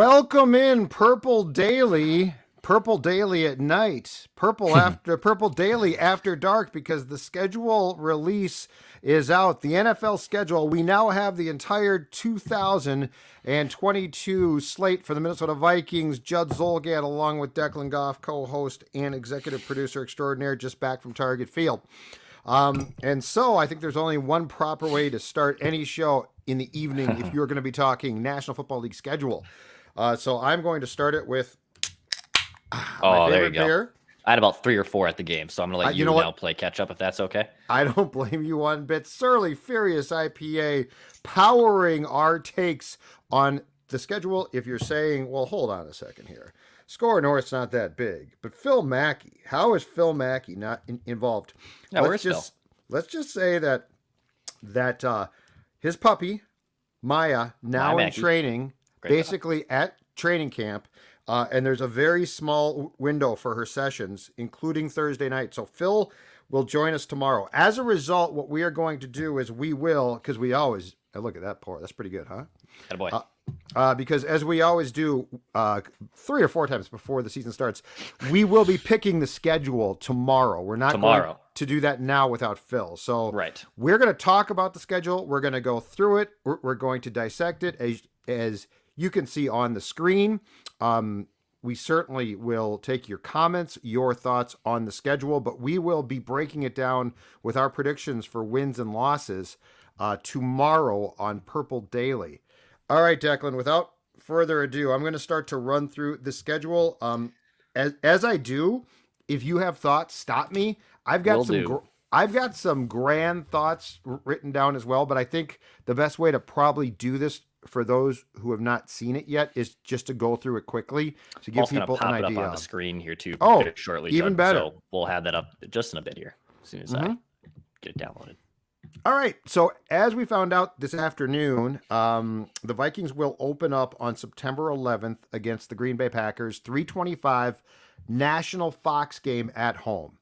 Welcome in Purple Daily. Purple Daily at night. Purple Daily after dark because the schedule release is out. The NFL schedule. We now have the entire 2022 slate for the Minnesota Vikings. Judd Zolgad along with Declan Goff, co-host and executive producer extraordinaire, just back from Target Field. And so I think there's only one proper way to start any show in the evening if you're going to be talking National Football League schedule. So I'm going to start it with my favorite beer. I had about 3 or 4 at the game, so I'm going to let you now play catch up if that's okay. I don't blame you one bit. Surly Furious IPA powering our takes on the schedule. If you're saying, well, hold on a second here. Score North's not that big, but Phil Mackey, how is Phil Mackey not involved? Yeah, where's Phil? Let's just say that his puppy, Maya, now in training, basically at training camp, and there's a very small window for her sessions, including Thursday night. So Phil will join us tomorrow. As a result, what we are going to do is because we always, look at that pour. That's pretty good, huh? Attaboy. Because as we always do 3 or 4 times before the season starts, we will be picking the schedule tomorrow. We're not going to do that now without Phil. So we're going to talk about the schedule. We're going to go through it. We're going to dissect it as you can see on the screen. We certainly will take your comments, your thoughts on the schedule, but we will be breaking it down with our predictions for wins and losses tomorrow on Purple Daily. All right, Declan, without further ado, I'm going to start to run through the schedule. As I do, if you have thoughts, stop me. I've got some grand thoughts written down as well, but I think the best way to probably do this for those who have not seen it yet is just to go through it quickly to give people an idea. Pop it up on the screen here too. Shortly, even better. So we'll have that up just in a bit here as soon as I get it downloaded. All right. So as we found out this afternoon, the Vikings will open up on September 11th against the Green Bay Packers, 3:25 National Fox game at home.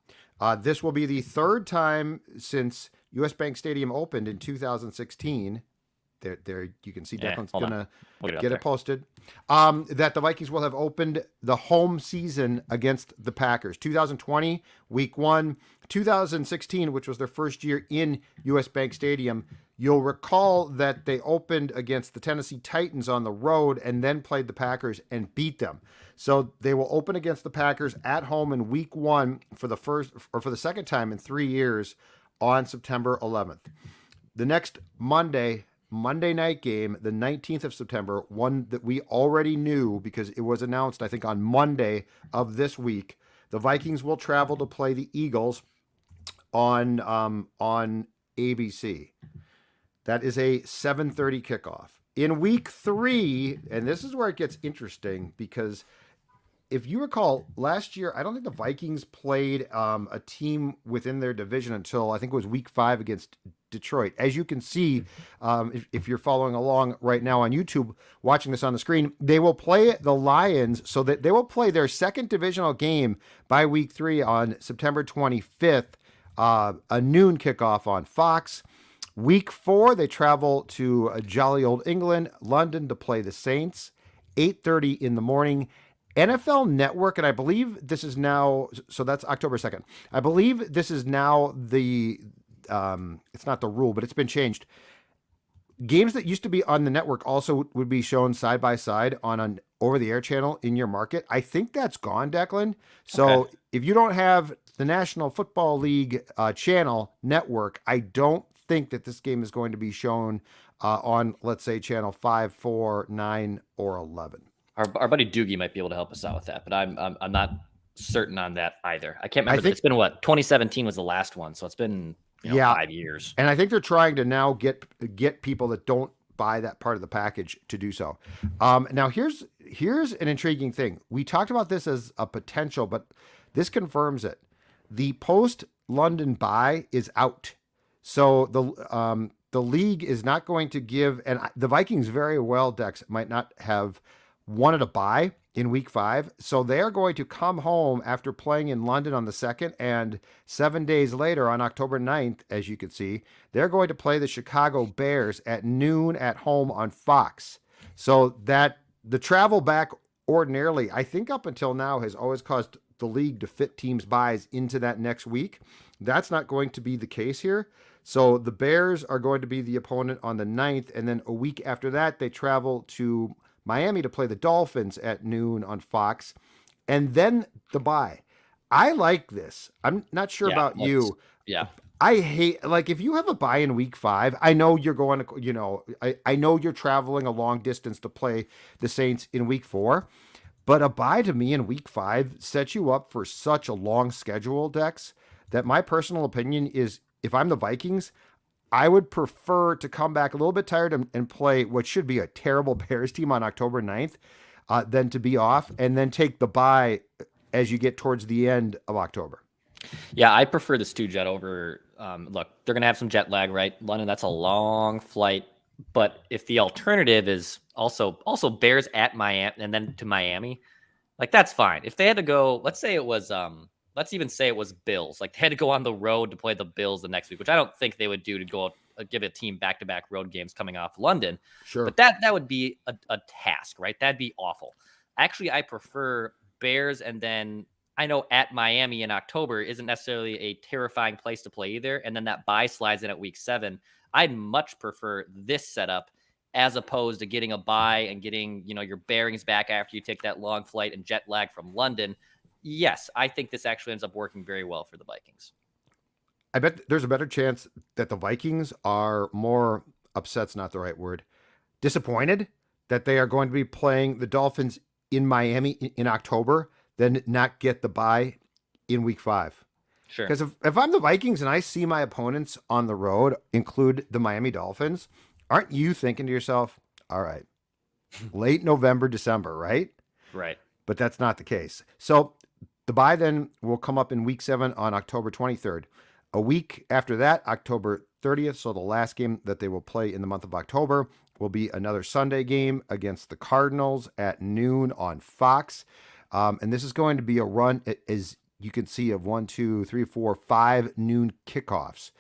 This will be the third time since US Bank Stadium opened in 2016. There you can see Declan's going to get it posted. That the Vikings will have opened the home season against the Packers. 2020, week 1. 2016, which was their first year in US Bank Stadium. You'll recall that they opened against the Tennessee Titans on the road and then played the Packers and beat them. So they will open against the Packers at home in week 1 for the second time in 3 years on September 11th. The next Monday night game, the 19th of September, one that we already knew because it was announced, I think, on Monday of this week. The Vikings will travel to play the Eagles on ABC. That is a 7:30 kickoff. In week 3, and this is where it gets interesting because if you recall, last year, I don't think the Vikings played a team within their division until I think it was week 5 against Detroit. As you can see, if you're following along right now on YouTube, watching this on the screen, they will play the Lions, so that they will play their second divisional game by week 3 on September 25th, a noon kickoff on Fox. Week 4, they travel to jolly old England, London, to play the Saints, 8:30 in the morning. NFL Network, and I believe this is now, so that's October 2nd. I believe this is now it's not the rule, but it's been changed. Games that used to be on the network also would be shown side by side on an over-the-air channel in your market. I think that's gone, Declan. So if you don't have the National Football League channel network, I don't think that this game is going to be shown on, let's say, channel 5, 4, 9, or 11. Our buddy Doogie might be able to help us out with that, but I'm not certain on that either. I can't remember. It's been 2017 was the last one, so it's been 5 years. And I think they're trying to now get people that don't buy that part of the package to do so. Now here's an intriguing thing. We talked about this as a potential, but this confirms it. The post-London bye is out. So the league is not going to give, and the Vikings very well, Dex, might not have wanted a bye in week 5. So they're going to come home after playing in London on the 2nd, and 7 days later on October 9th, as you can see, they're going to play the Chicago Bears at noon at home on Fox. So that the travel back ordinarily, I think up until now, has always caused the league to fit teams' buys into that next week. That's not going to be the case here. So the Bears are going to be the opponent on the 9th, and then a week after that, they travel to Miami to play the Dolphins at noon on Fox, and then the bye. I like this. I'm not sure about you. Yeah. I hate, like, if you have a bye in week 5, I know you're going to, you know, I know you're traveling a long distance to play the Saints in week 4, but a bye to me in week 5 sets you up for such a long schedule, Dex, that my personal opinion is, if I'm the Vikings, I would prefer to come back a little bit tired and play what should be a terrible Bears team on October 9th, than to be off and then take the bye as you get towards the end of October. Yeah, I prefer the Stu Jet over. Look, they're going to have some jet lag, right? London, that's a long flight. But if the alternative is also Bears at Miami and then to Miami, like that's fine. If they had to go, let's say it was let's even say it was Bills. Like they had to go on the road to play the Bills the next week, which I don't think they would do to go give a team back-to-back road games coming off London. Sure. But that would be a task, right? That'd be awful. Actually, I prefer Bears, and then I know at Miami in October isn't necessarily a terrifying place to play either. And then that bye slides in at week 7. I'd much prefer this setup as opposed to getting a bye and getting, your bearings back after you take that long flight and jet lag from London. Yes, I think this actually ends up working very well for the Vikings. I bet there's a better chance that the Vikings are more, upset's not the right word, disappointed that they are going to be playing the Dolphins in Miami in October than not get the bye in week 5. Sure. Because if I'm the Vikings and I see my opponents on the road include the Miami Dolphins, aren't you thinking to yourself, all right, late November, December, right? Right. But that's not the case. So the bye then will come up in week 7 on October 23rd. A week after that, October 30th, so the last game that they will play in the month of October, will be another Sunday game against the Cardinals at noon on Fox. And this is going to be a run, as you can see, of 1, 2, 3, 4, 5 noon kickoffs.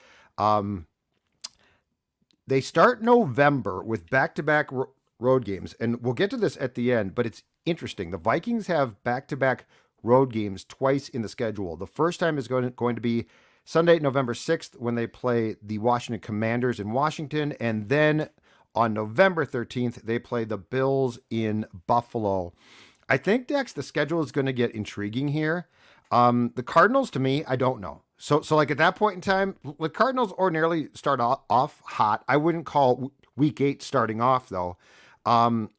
They start November with back-to-back road games, and we'll get to this at the end, but it's interesting. The Vikings have back-to-back road games twice in the schedule. The first time is going to be Sunday, November 6th, when they play the Washington Commanders in Washington, and then on November 13th, they play the Bills in Buffalo. I think, Dex, the schedule is going to get intriguing here. The Cardinals, to me, I don't know. So like at that point in time, the Cardinals ordinarily start off hot. I wouldn't call week 8 starting off, though.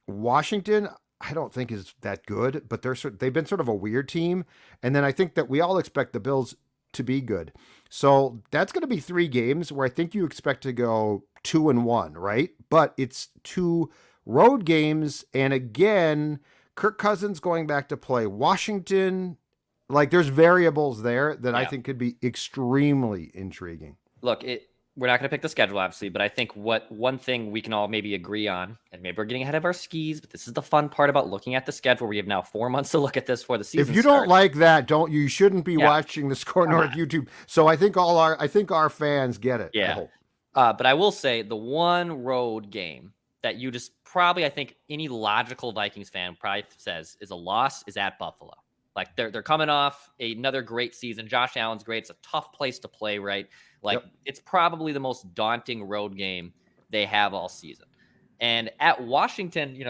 Washington, I don't think is that good, but they've been sort of a weird team. And then I think that we all expect the Bills to be good. So that's going to be 3 games where I think you expect to go 2-1, right? But it's 2 road games. And again, Kirk Cousins going back to play Washington. Like there's variables there that I think could be extremely intriguing. Look, we're not going to pick the schedule, obviously, but I think one thing we can all maybe agree on, and maybe we're getting ahead of our skis, but this is the fun part about looking at the schedule. We have now 4 months to look at this for the season. If you don't like that, you shouldn't be watching the Score North YouTube. So I think our fans get it. Yeah. But I will say the one road game that you just probably, I think any logical Vikings fan probably says is a loss is at Buffalo. Like they're coming off another great season. Josh Allen's great. It's a tough place to play, right? Like It's probably the most daunting road game they have all season. And at Washington,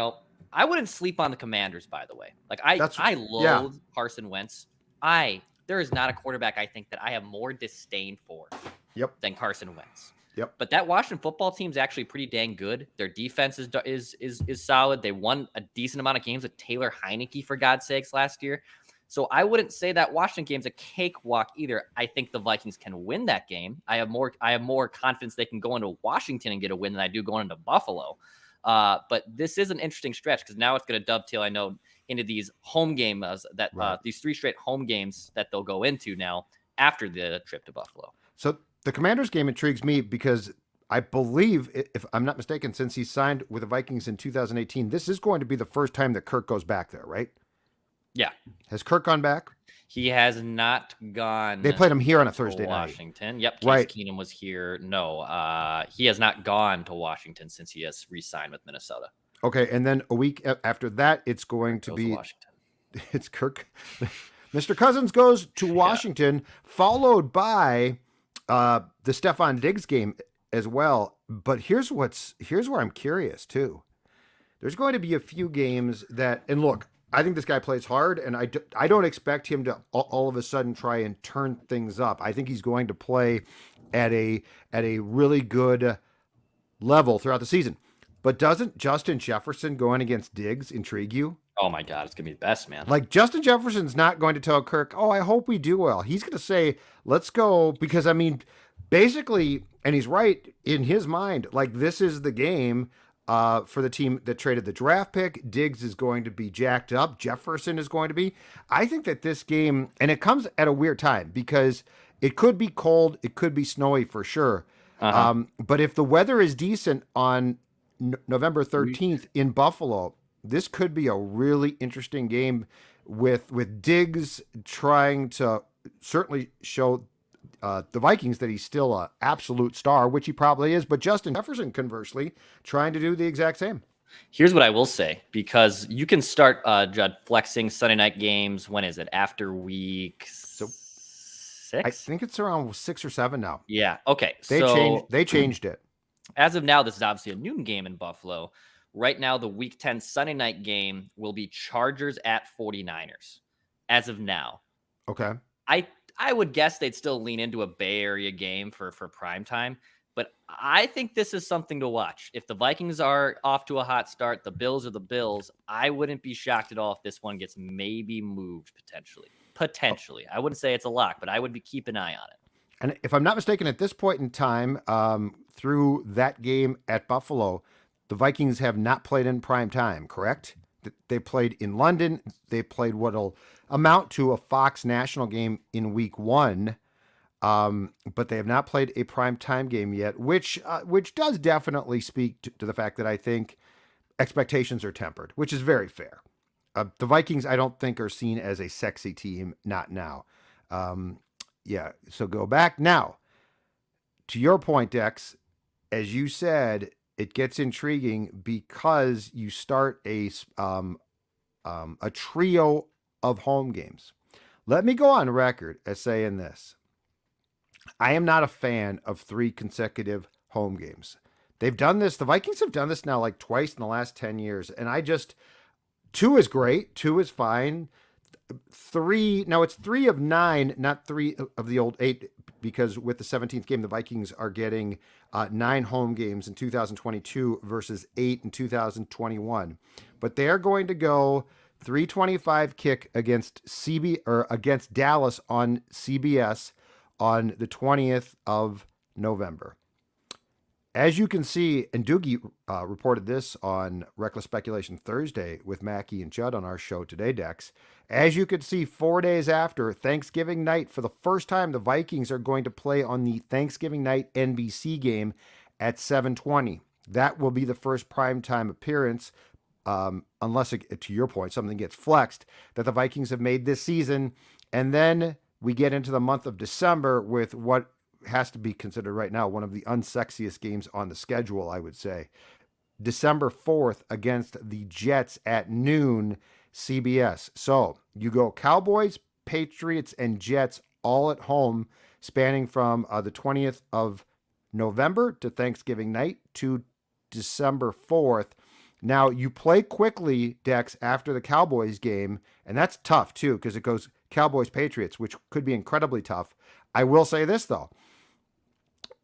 I wouldn't sleep on the Commanders, by the way. Like I loathe Carson Wentz. There is not a quarterback I think that I have more disdain for than Carson Wentz. Yep. But that Washington football team is actually pretty dang good. Their defense is solid. They won a decent amount of games with Taylor Heineke, for God's sakes, last year. So I wouldn't say that Washington game's a cakewalk either. I think the Vikings can win that game. I have more confidence they can go into Washington and get a win than I do going into Buffalo. But this is an interesting stretch because now it's going to dovetail, I know, into these home games these 3 straight home games that they'll go into now after the trip to Buffalo. So the Commanders game intrigues me because I believe, if I'm not mistaken, since he signed with the Vikings in 2018, this is going to be the first time that Kirk goes back there, right? Yeah. Has Kirk gone back? He has not gone. They played him here on a Thursday night. Washington. Yep. Right. Case Keenum was here. No, he has not gone to Washington since he has re-signed with Minnesota. Okay, and then a week after that, it's going to Goes to be Washington. it's Kirk. Mr. Cousins goes to Yeah. Washington, followed by the Stephon Diggs game as well. But here's where I'm curious too. There's going to be a few games that, and look, I think this guy plays hard, and I don't expect him to all of a sudden try and turn things up. I think he's going to play at a really good level throughout the season. But doesn't Justin Jefferson going against Diggs intrigue you? Oh my God, it's gonna be the best, man. Like Justin Jefferson's not going to tell Kirk, "Oh, I hope we do well." He's going to say, "Let's go," because I mean, basically, and he's right in his mind. Like this is the game for the team that traded the draft pick. Diggs is going to be jacked up. Jefferson is going to be. I think that this game, and it comes at a weird time because it could be cold, it could be snowy for sure. Uh huh. But if the weather is decent on November 13th in Buffalo, this could be a really interesting game with Diggs trying to certainly show the Vikings that he's still an absolute star, which he probably is. But Justin Jefferson, conversely, trying to do the exact same. Here's what I will say, because you can start Judd flexing Sunday night games. When is it? After week So I 6? think it's around 6 or 7 now. Yeah. Okay. They So changed it. as of now, this is obviously a noon game in Buffalo. Right now, the Week 10 Sunday night game will be Chargers at 49ers. As of now, Okay. I I would guess they'd still lean into a Bay Area game for prime time, but I think this is something to watch. If the Vikings are off to a hot start, the Bills are the Bills. I wouldn't be shocked at all if this one gets maybe moved potentially. Potentially, I wouldn't say it's a lock, but I would be keep an eye on it. And if I'm not mistaken, at this point in time, through that game at Buffalo, the Vikings have not played in prime time, correct? They played in London. They played what'll amount to a Fox national game in week 1, but they have not played a prime time game yet, which does definitely speak to the fact that I think expectations are tempered, which is very fair. The Vikings, I don't think, are seen as a sexy team, not now. Um, yeah, so go back now to your point, Dex. As you said, it gets intriguing because you start a trio of home games. Let me go on record as saying this: I am not a fan of 3 consecutive home games. They've done this. The Vikings have done this now like twice in the last 10 years, and I just 2 is great, 2 is fine. 3 now it's 3 of 9, not 3 of the old 8, because with the 17th game the Vikings are getting 9 home games in 2022 versus 8 in 2021, but they're going to go 325 kick against against Dallas on CBS on the 20th of November. As you can see, and Doogie reported this on Reckless Speculation Thursday with Mackie and Judd on our show today, Dex. As you could see, 4 days after Thanksgiving night, for the first time, the Vikings are going to play on the Thanksgiving night NBC game at 7:20. That will be the first primetime appearance, unless, to your point, something gets flexed, that the Vikings have made this season. And then we get into the month of December with what has to be considered right now one of the unsexiest games on the schedule, I would say. December 4th against the Jets at noon, CBS. So you go Cowboys, Patriots, and Jets all at home, spanning from the 20th of November to Thanksgiving night to December 4th. Now, you play quickly, Dex, after the Cowboys game, and that's tough too, because it goes Cowboys, Patriots, which could be incredibly tough. I will say this, though.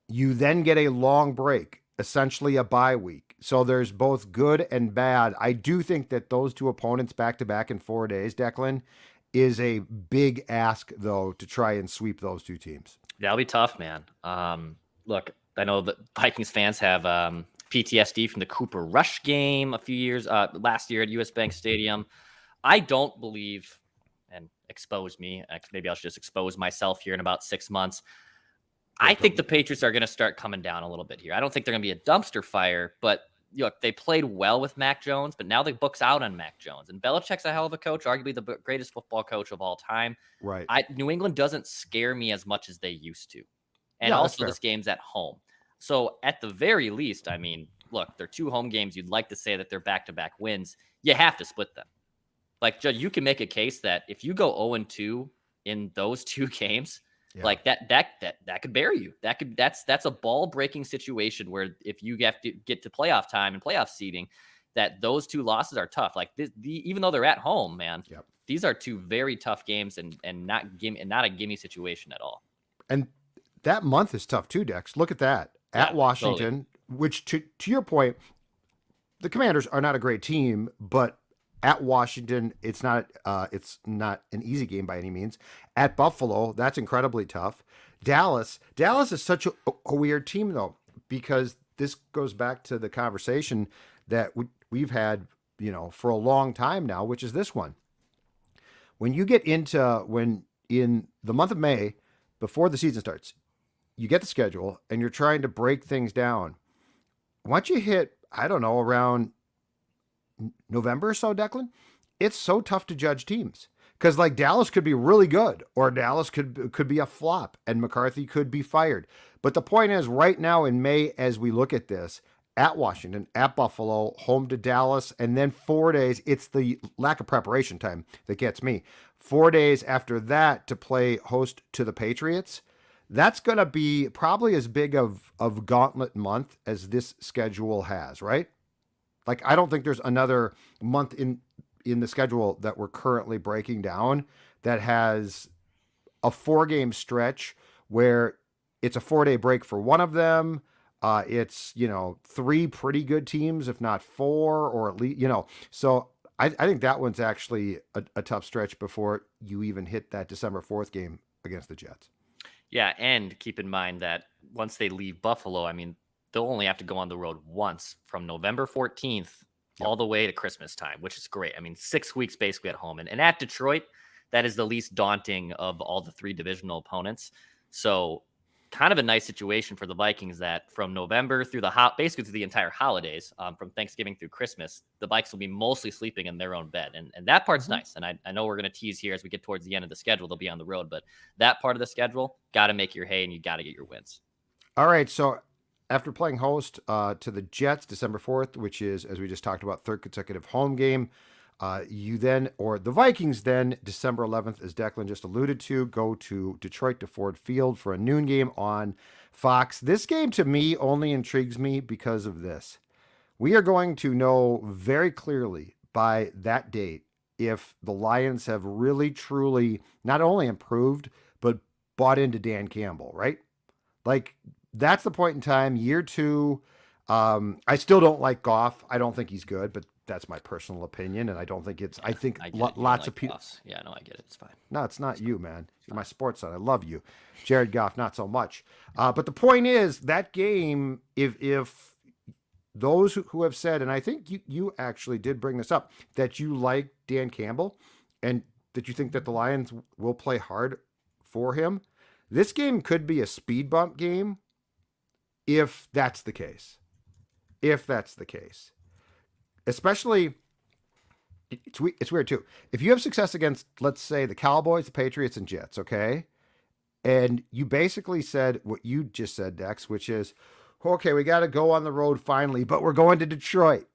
You then get a long break, essentially a bye week. So there's both good and bad. I do think that those 2 opponents back to back in 4 days, Declan, is a big ask, though, to try and sweep those 2 teams. That'll be tough, man. Look, I know that Vikings fans have PTSD from the Cooper Rush game a few years last year at US Bank Stadium. I don't believe, and expose me, maybe I should just expose myself here in about 6 months. I think the Patriots are going to start coming down a little bit here. I don't think they're going to be a dumpster fire, but look, they played well with Mac Jones, but now the book's out on Mac Jones. And Belichick's a hell of a coach, arguably the greatest football coach of all time. Right. New England doesn't scare me as much as they used to. And Yeah, also, this game's at home. So at the very least, I mean, look, they're 2 home games. You'd like to say that they're back-to-back wins. You have to split them. Like, Judd, you can make a case that if you go 0-2 in those 2 games, like that could bury you. That's a ball-breaking situation where if you have to get to playoff time and playoff seeding, that those 2 losses are tough. Like even though they're at home, man, these are 2 very tough games and not a gimme situation at all. And that month is tough too, Dex. Look at that. At Washington, totally. Which to your point, the Commanders are not a great team, but at Washington, it's not an easy game by any means. At Buffalo, that's incredibly tough. Dallas is such a weird team though, because this goes back to the conversation that we've had, for a long time now, which is this one. When you get into in the month of May, before the season starts, you get the schedule and you're trying to break things down. Once you hit, I don't know, around November or so, Declan, it's so tough to judge teams. Because like Dallas could be really good, or Dallas could be a flop, and McCarthy could be fired. But the point is, right now in May, as we look at this, at Washington, at Buffalo, home to Dallas, and then 4 days, it's the lack of preparation time that gets me. 4 days after that to play host to the Patriots. That's going to be probably as big of gauntlet month as this schedule has, right? Like, I don't think there's another month in the schedule that we're currently breaking down that has a 4-game stretch where it's a 4-day break for one of them. It's, 3 pretty good teams, if not 4, or at least, so I think that one's actually a tough stretch before you even hit that December 4th game against the Jets. Yeah, and keep in mind that once they leave Buffalo, I mean, they'll only have to go on the road once from November 14th all the way to Christmas time, which is great. I mean, 6 weeks basically at home. And at Detroit, that is the least daunting of all the 3 divisional opponents. So kind of a nice situation for the Vikings that from November through basically through the entire holidays, from Thanksgiving through Christmas, the Vikes will be mostly sleeping in their own bed. And that part's nice. And I know we're going to tease here as we get towards the end of the schedule, they'll be on the road, but that part of the schedule, got to make your hay and you got to get your wins. All right. So after playing host to the Jets December 4th, which is, as we just talked about, 3rd consecutive home game, the Vikings then, December 11th, as Declan just alluded to, go to Detroit to Ford Field for a noon game on Fox. This game to me only intrigues me because of this. We are going to know very clearly by that date if the Lions have really, truly not only improved, but bought into Dan Campbell, right? Like, that's the point in time, year 2. I still don't like Goff. I don't think he's good, but that's my personal opinion, and I don't think it's. I think lots of people. Yeah, no, I get it. It's fine. No, it's not you, man. You're my sports son. I love you, Jared Goff. Not so much. But the point is that game. If those who have said, and I think you actually did bring this up, that you like Dan Campbell, and that you think that the Lions will play hard for him, this game could be a speed bump game. If that's the case. Especially, it's weird too. If you have success against, let's say, the Cowboys, the Patriots, and Jets, okay? And you basically said what you just said, Dex, which is, okay, we got to go on the road finally, but we're going to Detroit.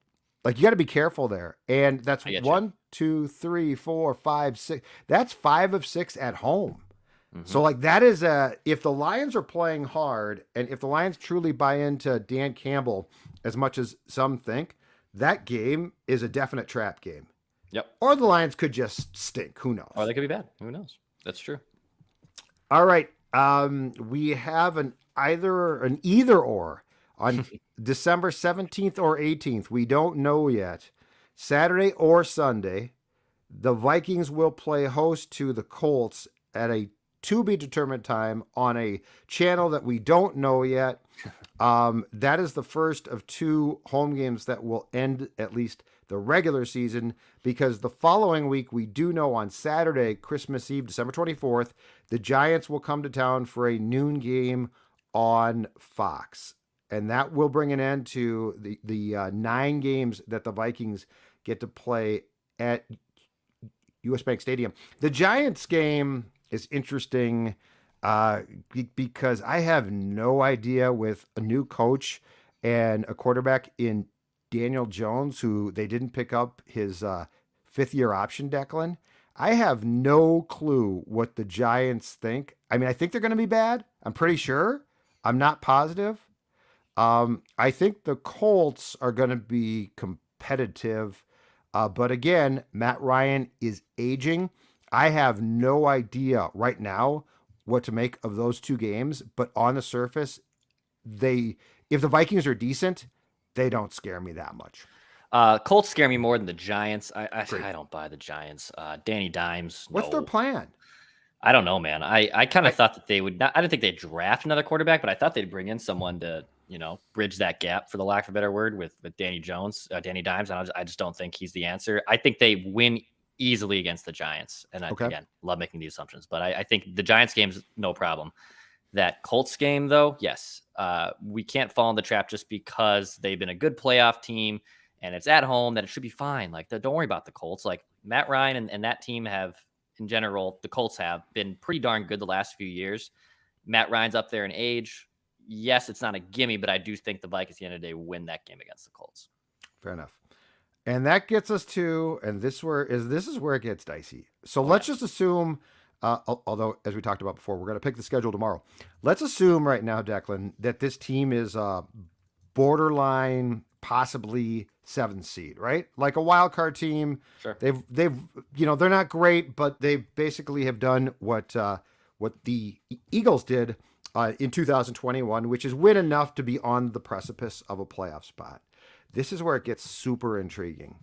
Like, you got to be careful there. And that's 1, 2, 3, 4, 5, 6. That's 5 of 6 at home. Mm-hmm. So, like, that is if the Lions are playing hard, and if the Lions truly buy into Dan Campbell as much as some think, that game is a definite trap game. Yep. Or the Lions could just stink. Who knows? Or they could be bad. Who knows? That's true. All right. We have an either or on December 17th or 18th. We don't know yet. Saturday or Sunday, the Vikings will play host to the Colts at a to be determined time on a channel that we don't know yet. That is the first of 2 home games that will end at least the regular season, because the following week we do know on Saturday, Christmas Eve, December 24th, the Giants will come to town for a noon game on Fox. And that will bring an end to the 9 games that the Vikings get to play at US Bank Stadium. The Giants game is interesting because I have no idea with a new coach and a quarterback in Daniel Jones, who they didn't pick up his 5th-year option, Declan. I have no clue what the Giants think. I mean, I think they're going to be bad. I'm pretty sure. I'm not positive. I think the Colts are going to be competitive. But again, Matt Ryan is aging. I have no idea right now what to make of those two games. But on the surface, they if the Vikings are decent, they don't scare me that much. Colts scare me more than the Giants. Great. I don't buy the Giants. Danny Dimes, What's their no. plan? I don't know, man. I kind of I thought that they would not. I didn't think they'd draft another quarterback, but I thought they'd bring in someone to, bridge that gap, for the lack of a better word, with Danny Jones, Danny Dimes. And I just don't think he's the answer. I think they win easily against the Giants. And okay. again, love making these assumptions, but I think the Giants game's no problem. That Colts game, though, yes, we can't fall in the trap just because they've been a good playoff team and it's at home that it should be fine. Like, don't worry about the Colts. Like, Matt Ryan and that team have, in general, the Colts have been pretty darn good the last few years. Matt Ryan's up there in age. Yes, it's not a gimme, but I do think the Vikings at the end of the day win that game against the Colts. Fair enough. And that gets us to, and this is where it gets dicey. So Oh, let's yeah. just assume, although as we talked about before, we're going to pick the schedule tomorrow. Let's assume right now, Declan, that this team is borderline, possibly 7th seed, right? Like a wild card team. Sure. They've they're not great, but they basically have done what the Eagles did in 2021, which is win enough to be on the precipice of a playoff spot. This is where it gets super intriguing.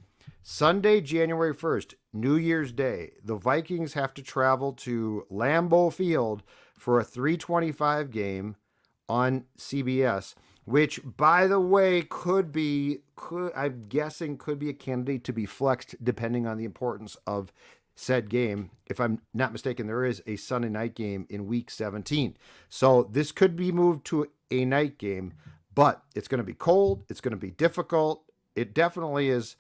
Sunday, January 1st, New Year's Day, the Vikings have to travel to Lambeau Field for a 3:25 game on CBS, which, by the way, I'm guessing could be a candidate to be flexed depending on the importance of said game. If I'm not mistaken, there is a Sunday night game in week 17. So this could be moved to a night game, but it's going to be cold. It's going to be difficult. It definitely is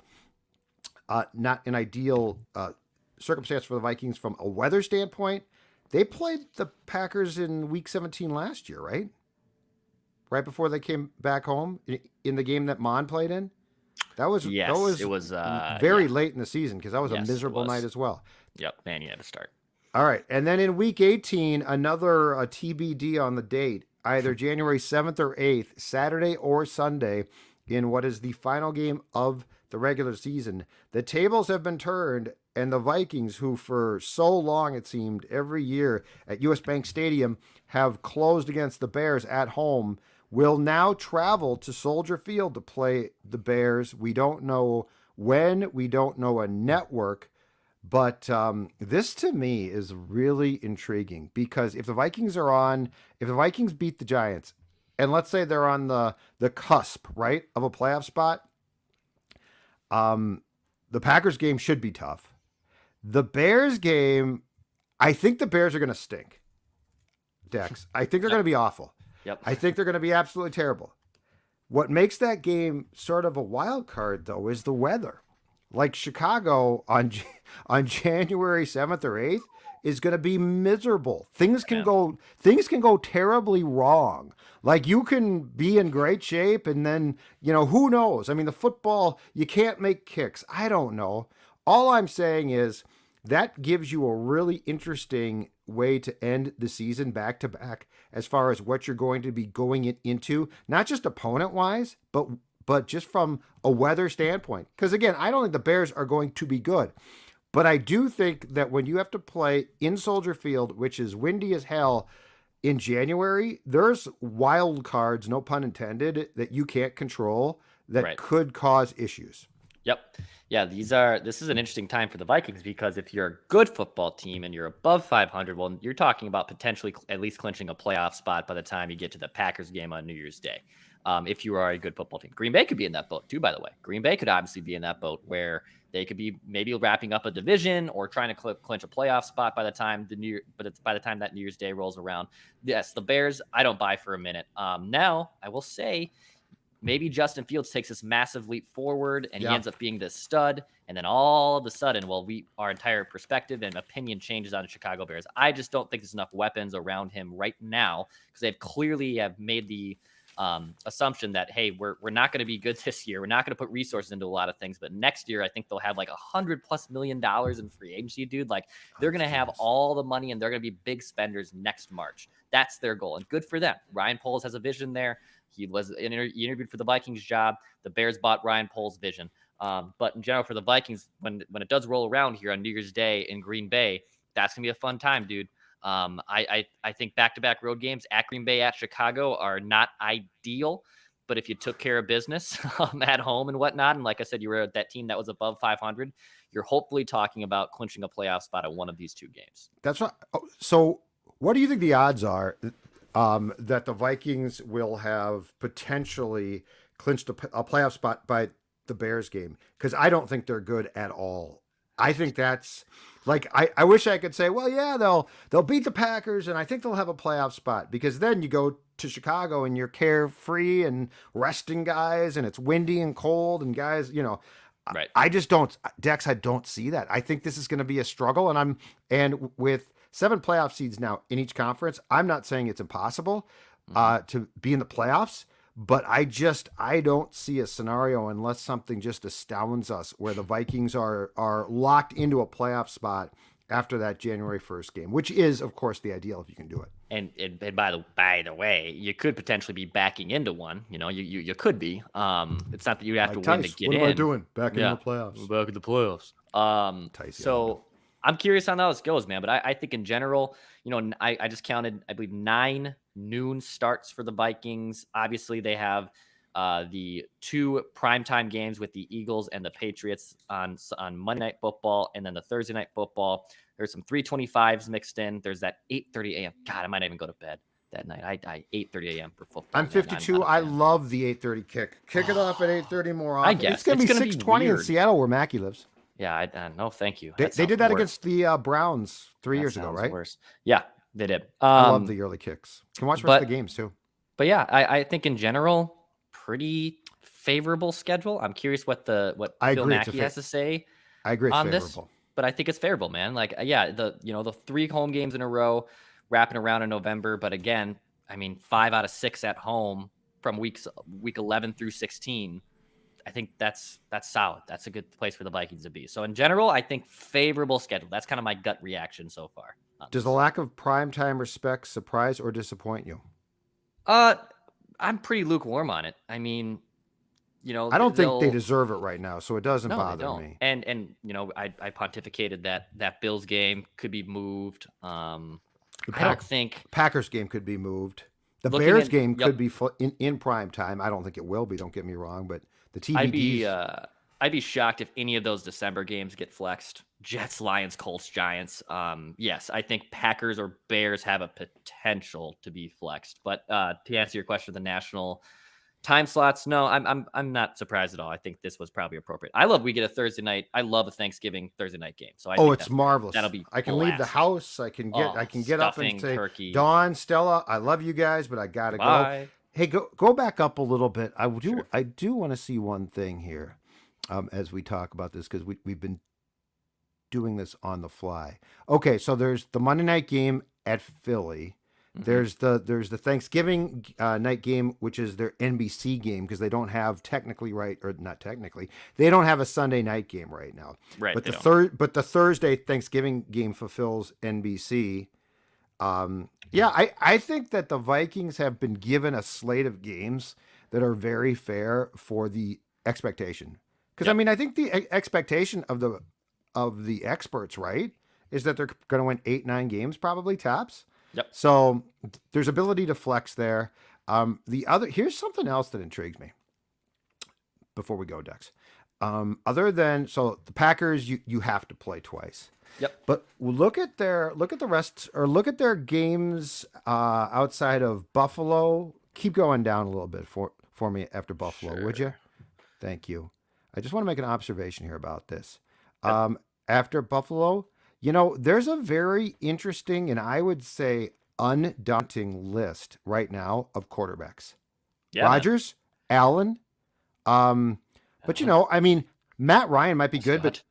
not an ideal circumstance for the Vikings from a weather standpoint. They played the Packers in week 17 last year, right? Right before they came back home in the game that Mon played in. That was Yes, it was very yeah. late in the season because that was a Yes, it miserable was. night as well. Yep, man, you had to start. All right, and then in week 18, another TBD on the date, either January 7th or 8th, Saturday or Sunday, in what is the final game of the regular season. The tables have been turned, and the Vikings, who for so long it seemed every year at US Bank Stadium have closed against the Bears at home, will now travel to Soldier Field to play the Bears. We don't know when, we don't know a network. But this to me is really intriguing because if the Vikings beat the Giants, and let's say they're on the cusp, right, of a playoff spot, the Packers game should be tough. The Bears game, I think the Bears are going to stink, Dex. I think they're going to be awful. Yep. I think they're going to be absolutely terrible. What makes that game sort of a wild card, though, is the weather. Like Chicago on January 7th or 8th is going to be miserable. Things can go terribly wrong. Like you can be in great shape and then, who knows? I mean, the football, you can't make kicks. I don't know. All I'm saying is that gives you a really interesting way to end the season back to back as far as what you're going to be going into, not just opponent wise, but just from a weather standpoint. Because again, I don't think the Bears are going to be good. But I do think that when you have to play in Soldier Field, which is windy as hell in January, there's wild cards, no pun intended, that you can't control that could cause issues. Yep. Yeah, this is an interesting time for the Vikings because if you're a good football team and you're above 500, well, you're talking about potentially at least clinching a playoff spot by the time you get to the Packers game on New Year's Day. If you are a good football team. Green Bay could be in that boat too, by the way. Green Bay could obviously be in that boat where they could be maybe wrapping up a division or trying to clinch a playoff spot by the time by the time that New Year's Day rolls around. Yes, the Bears, I don't buy for a minute. Now, I will say maybe Justin Fields takes this massive leap forward and he ends up being this stud. And then all of a sudden, our entire perspective and opinion changes on the Chicago Bears. I just don't think there's enough weapons around him right now because they've clearly made the assumption that, hey, we're not going to be good this year. We're not going to put resources into a lot of things, but next year I think they'll have like $100+ million in free agency, dude. Like they're going to have all the money and they're going to be big spenders next March. That's their goal, and good for them. Ryan Poles has a vision there. He interviewed for the Vikings job. The Bears bought Ryan Poles' vision. But in general, for the Vikings, when it does roll around here on New Year's Day in Green Bay, that's gonna be a fun time, dude. I think back-to-back road games at Green Bay, at Chicago are not ideal, but if you took care of business at home and whatnot, and like I said, you were that team that was above 500, you're hopefully talking about clinching a playoff spot at one of these two games. That's right. So, what do you think the odds are that the Vikings will have potentially clinched a playoff spot by the Bears game? Because I don't think they're good at all. I think that's like I wish I could say, well, yeah, they'll beat the Packers, and I think they'll have a playoff spot. Because then you go to Chicago and you're carefree and resting guys, and it's windy and cold, and guys, Right. I just don't, Dex. I don't see that. I think this is going to be a struggle, and with 7 playoff seeds now in each conference, I'm not saying it's impossible to be in the playoffs, but I don't see a scenario unless something just astounds us where the Vikings are locked into a playoff spot after that January 1st game, which is, of course, the ideal if you can do it. And by the way, you could potentially be backing into one. You could be. It's not that you have to win to get in. What am I doing? Back in the playoffs. We're back in the playoffs. So I'm curious on how this goes, man. But I think in general, I just counted, I believe, 9 noon starts for the Vikings. Obviously, they have the 2 primetime games with the Eagles and the Patriots on Monday Night Football, and then the Thursday Night Football. There's some 3:25s mixed in. There's that 8:30 a.m. God, I might not even go to bed that night. I 8:30 a.m. for football. I'm 52. I love the 8:30 kick. Kick it off at 8:30 more often. I guess it's gonna be 6:20 in Seattle, where Mackie lives. Yeah, no, thank you. They did that against the Browns 3 years ago, right? Worse. Yeah, they did. I love the early kicks. Can watch the rest of the games too. But yeah, I think in general, pretty favorable schedule. I'm curious what Phil Mackey has to say. I agree on it's favorable. This, but I think it's favorable, man. Like, yeah, the 3 home games in a row, wrapping around in November. But again, I mean, 5 out of 6 at home from week 11 through 16. I think that's solid. That's a good place for the Vikings to be. So in general, I think favorable schedule. That's kind of my gut reaction so far. Does the lack of primetime respect surprise or disappoint you? I'm pretty lukewarm on it. I mean, I don't think they deserve it right now, so it doesn't bother me. And I pontificated that Bills game could be moved. I don't think Packers game could be moved. The Bears game could be in prime time. I don't think it will be. Don't get me wrong, but the TBDs. I'd be shocked if any of those December games get flexed. Jets, Lions, Colts, Giants. Yes, I think Packers or Bears have a potential to be flexed. But to answer your question, the national time slots, no, I'm not surprised at all. I think this was probably appropriate. We get a Thursday night. I love a Thanksgiving Thursday night game. So it's marvelous. That'll be. I can leave the house. I can get up and say, turkey. Dawn, Stella, I love you guys, but I gotta go. Hey, go back up a little bit. I do want to see one thing here, as we talk about this, because we've been doing this on the fly. Okay, so there's the Monday night game at Philly. There's the Thanksgiving night game, which is their NBC game, because they don't have they don't have a Sunday night game right now. Right. But the Thursday Thanksgiving game fulfills NBC. I think that the Vikings have been given a slate of games that are very fair for the expectation. Because I mean, I think the expectation of the experts, right, is that they're going to win 8-9 games, probably tops. Yep. So there's ability to flex there. Here's something else that intrigues me before we go, Dex. Other than the Packers, you have to play twice. Yep. But look at their games outside of Buffalo. Keep going down a little bit for me after Buffalo, would you? Thank you. I just want to make an observation here about this. After Buffalo, there's a very interesting and I would say undaunting list right now of quarterbacks. Yeah, Rodgers, Allen, but I mean, Matt Ryan might be good, but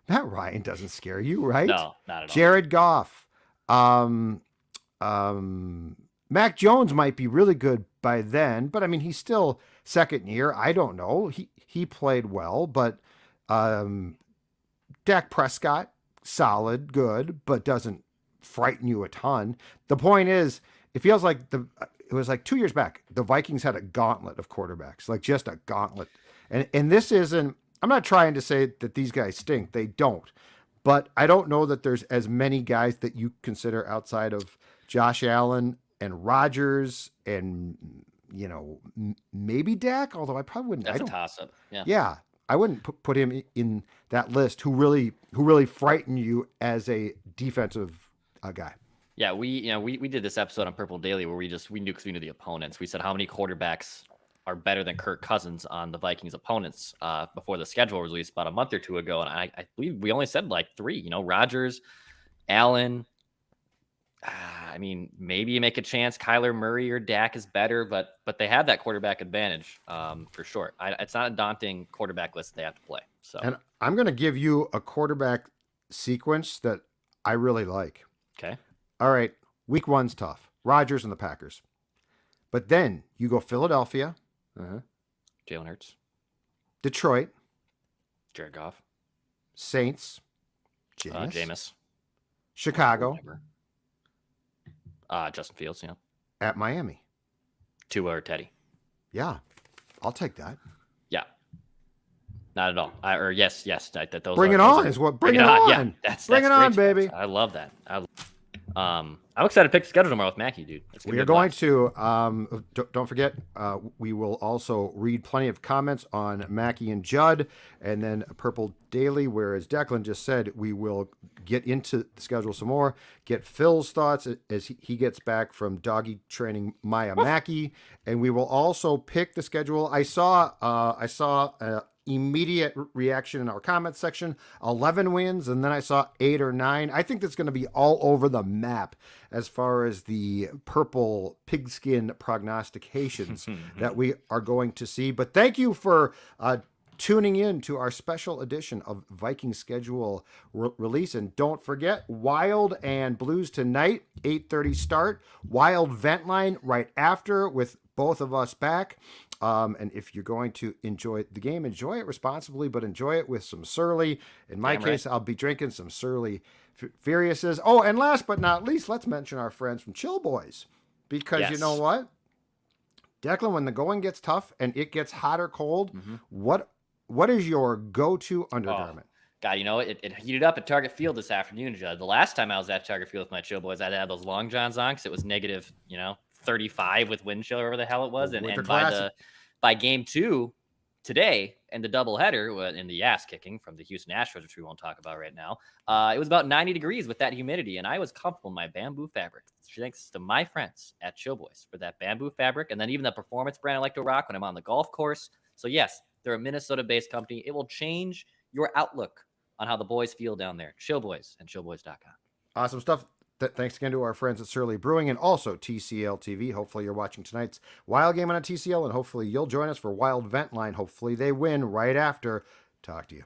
Matt Ryan doesn't scare you, right? No, not at all. Jared Goff, Mac Jones might be really good, by then, but I mean, he's still second year. I don't know. He played well, but Dak Prescott, solid, good, but doesn't frighten you a ton. The point is, it feels like it was like 2 years back. The Vikings had a gauntlet of quarterbacks, like just a gauntlet. And this isn't. I'm not trying to say that these guys stink. They don't. But I don't know that there's as many guys that you consider outside of Josh Allen and Rodgers and maybe Dak. Although I probably wouldn't. That's a toss up. Yeah. Yeah, I wouldn't put him in that list. Who really frighten you as a defensive guy? Yeah, we did this episode on Purple Daily where we knew because we knew the opponents. We said how many quarterbacks are better than Kirk Cousins on the Vikings opponents before the schedule was released about a month or two ago, and I believe we only said like 3. Rodgers, Allen. I mean, maybe you make a chance Kyler Murray or Dak is better, but they have that quarterback advantage for sure. It's not a daunting quarterback list they have to play. So, and I'm going to give you a quarterback sequence that I really like. Okay. All right, week 1's tough. Rodgers and the Packers, but then you go Philadelphia, Jalen Hurts, Detroit, Jared Goff, Saints, Jameis, Chicago, Justin Fields, at Miami. Tua or Teddy. Yeah, I'll take that. Yeah, not at all. Yes. Bring it on is what. Bring it on. Yeah, that's bring it on, great. baby. I love that. I'm excited to pick the schedule tomorrow with Mackie, dude. We are going to. Don't forget, we will also read plenty of comments on Mackie and Judd, and then Purple Daily, where, as Declan just said, we will get into the schedule some more. Get Phil's thoughts as he gets back from doggy training Maya Mackie, and we will also pick the schedule. I saw immediate reaction in our comments section, 11 wins, and then I saw 8 or 9. I think that's going to be all over the map as far as the purple pigskin prognostications that we are going to see. But thank you for tuning in to our special edition of Viking schedule release. And don't forget, Wild and Blues tonight, 8:30 start. Wild Vent Line right after with both of us back. And if you're going to enjoy the game, enjoy it responsibly, but enjoy it with some Surly. In my case, right. I'll be drinking some Surly Furiouses. Oh, and last but not least, let's mention our friends from Chill Boys. Because You know what? Declan, when the going gets tough and it gets hot or cold, what is your go-to undergarment? God, it heated up at Target Field this afternoon, Judd. The last time I was at Target Field with my Chill Boys, I had those long johns on because it was negative, 35 with wind chill or whatever the hell it was. And by game 2 today and the doubleheader in the ass kicking from the Houston Astros, which we won't talk about right now, it was about 90 degrees with that humidity. And I was comfortable in my bamboo fabric. Thanks to my friends at Chill Boys for that bamboo fabric. And then even the performance brand I like to rock when I'm on the golf course. So yes, they're a Minnesota-based company. It will change your outlook on how the boys feel down there. Chill Boys and chillboys.com. Awesome stuff. Thanks again to our friends at Surly Brewing and also TCL TV. Hopefully you're watching tonight's Wild game on a TCL, and hopefully you'll join us for Wild Vent Line. Hopefully they win right after. Talk to you.